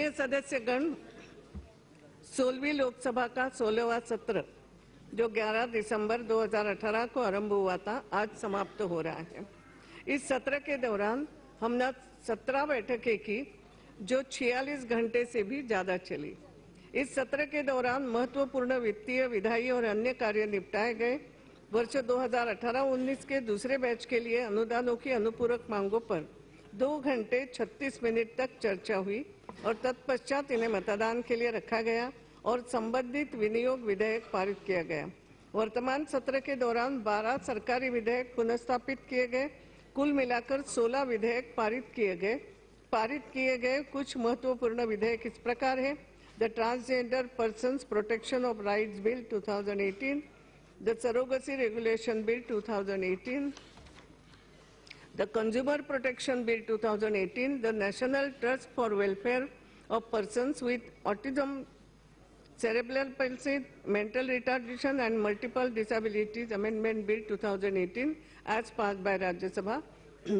माननीय सदस्यगण, 16वीं लोकसभा का 16वां सत्र जो 11 दिसंबर 2018 को आरंभ हुआ था, आज समाप्त हो रहा है। इस सत्र के दौरान हमने 17 बैठकें की जो 46 घंटे से भी ज्यादा चली। इस सत्र के दौरान महत्वपूर्ण वित्तीय, विधायी और अन्य कार्य निपटाए गए। वर्ष 2018-19 के दूसरे बैच के लिए अनुदानों की अनुपूरक मांगों पर 2 घंटे 36 मिनट तक चर्चा हुई और तत्पश्चात इन्हें मतदान के लिए रखा गया और संबंधित विनियोग विधेयक पारित किया गया। वर्तमान सत्र के दौरान 12 सरकारी विधेयक पुनर्स्थापित किए गए। कुल मिलाकर 16 विधेयक पारित किए गए। कुछ महत्वपूर्ण विधेयक इस प्रकार है: the transgender persons protection of rights bill 2018, the surrogacy regulation bill 2018, the Consumer Protection Bill 2018, the National Trust for Welfare of Persons with Autism, Cerebral Palsy, Mental Retardation and Multiple Disabilities Amendment Bill 2018 as passed by Rajya Sabha,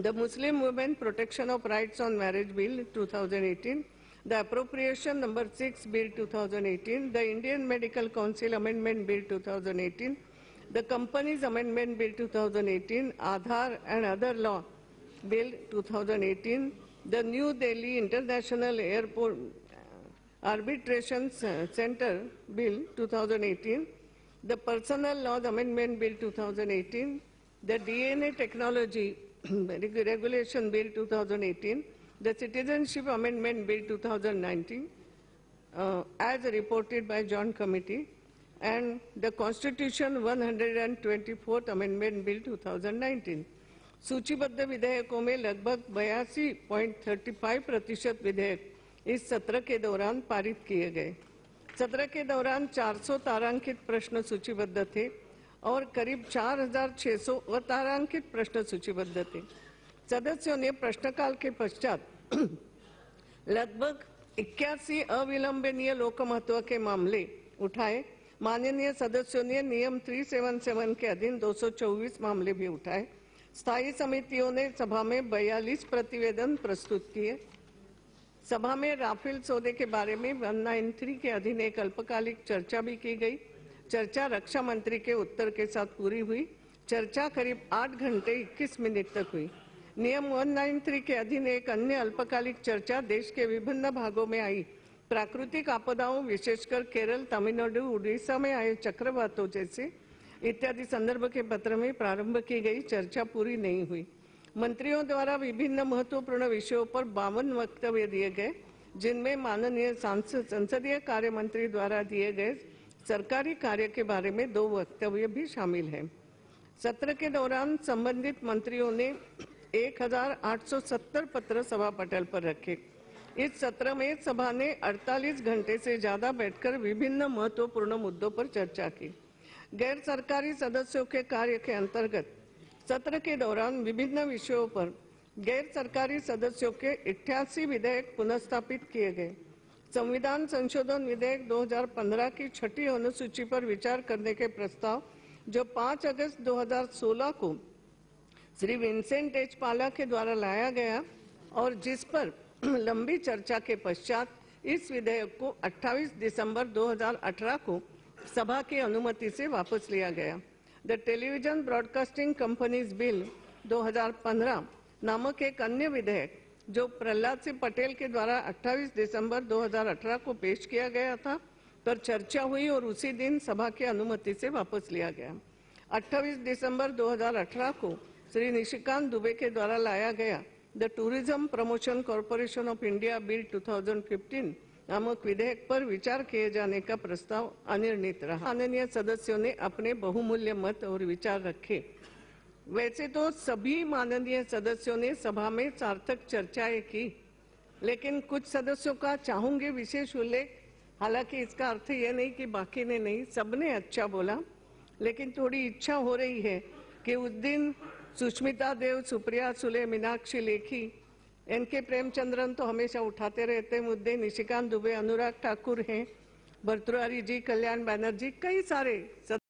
the Muslim Women Protection of Rights on Marriage Bill 2018, the Appropriation number 6 Bill 2018, the Indian Medical Council Amendment Bill 2018, the Companies Amendment Bill 2018, Aadhaar and Other Law Bill 2018, the New Delhi International Airport Arbitration Center Bill 2018, the Personal Laws Amendment Bill 2018, the DNA Technology Regulation Bill 2018, the Citizenship Amendment Bill 2019, as reported by Joint Committee, and the Constitution 124th Amendment Bill 2019। सूचीबद्ध विधेयकों में लगभग 82.35% विधेयक इस सत्र के दौरान पारित किए गए। सत्र के दौरान 400 तारांकित प्रश्न सूचीबद्ध थे और करीब 4600 अतारांकित प्रश्न सूचीबद्ध थे। सदस्यों ने प्रश्नकाल के पश्चात लगभग 81 अविलंबनीय लोकमहत्व के मामले उठाए। माननीय सदस्यों ने नियम 377 के अधीन 224 मामले भी उठाए। स्थायी समितियों ने सभा में 42 प्रतिवेदन प्रस्तुत किए। सभा में राफेल सौदे के बारे में 193 के अधीन एक अल्पकालिक चर्चा भी की गई। चर्चा रक्षा मंत्री के उत्तर के साथ पूरी हुई। चर्चा करीब 8 घंटे 21 मिनट तक हुई। नियम 193 के अधीन एक अन्य अल्पकालिक चर्चा देश के विभिन्न भागों में आई प्राकृतिक आपदाओं, विशेषकर केरल, तमिलनाडु, उड़ीसा में आए चक्रवातों जैसे इत्यादि संदर्भ के पत्र में प्रारंभ की गई चर्चा पूरी नहीं हुई। मंत्रियों द्वारा विभिन्न महत्वपूर्ण विषयों पर 52 वक्तव्य दिए गए, जिनमें माननीय संसदीय कार्य मंत्री द्वारा दिए गए सरकारी कार्य के बारे में 2 वक्तव्य भी शामिल हैं। सत्र के दौरान संबंधित मंत्रियों ने 1870 पत्र सभा पटल पर रखे। इस सत्र में सभा ने 48 घंटे से ज्यादा बैठकर विभिन्न महत्वपूर्ण मुद्दों पर चर्चा की। गैर सरकारी सदस्यों के कार्य के अंतर्गत सत्र के दौरान विभिन्न विषयों पर गैर सरकारी सदस्यों के 88 विधेयक पुनर्स्थापित किए गए। संविधान संशोधन विधेयक 2015 की 6ठी अनुसूची पर विचार करने के प्रस्ताव जो 5 अगस्त 2016 को श्री विंसेंट एच पाला के द्वारा लाया गया और जिस पर लंबी चर्चा के पश्चात इस विधेयक को 28 दिसंबर 2018 को सभा की अनुमति से वापस लिया गया। The television broadcasting companies bill 2015 नामक एक अन्य विधेयक जो प्रहलाद सिंह पटेल के द्वारा 28 दिसंबर 2018 को पेश किया गया था पर चर्चा हुई और उसी दिन सभा की अनुमति से वापस लिया गया। 28 दिसंबर 2018 को श्री निशिकांत दुबे के द्वारा लाया गया the tourism promotion corporation of India bill 2015 नामक विधेयक पर विचार किए जाने का प्रस्ताव अनिर्णित रहा। माननीय सदस्यों ने अपने बहुमूल्य मत और विचार रखे। वैसे तो सभी माननीय सदस्यों ने सभा में सार्थक चर्चाएं की, लेकिन कुछ सदस्यों का चाहूंगे विशेष उल्लेख। हालांकि इसका अर्थ यह नहीं कि बाकी ने नहीं, सबने अच्छा बोला, लेकिन थोड़ी इच्छा हो रही है कि उस दिन सुष्मिता देव, सुप्रिया सुले, मीनाक्षी लेखी, एनके प्रेमचंद्रन तो हमेशा उठाते रहते मुद्दे, निशिकांत दुबे, अनुराग ठाकुर हैं, भर्तृहरि जी, कल्याण बैनर्जी, कई सारे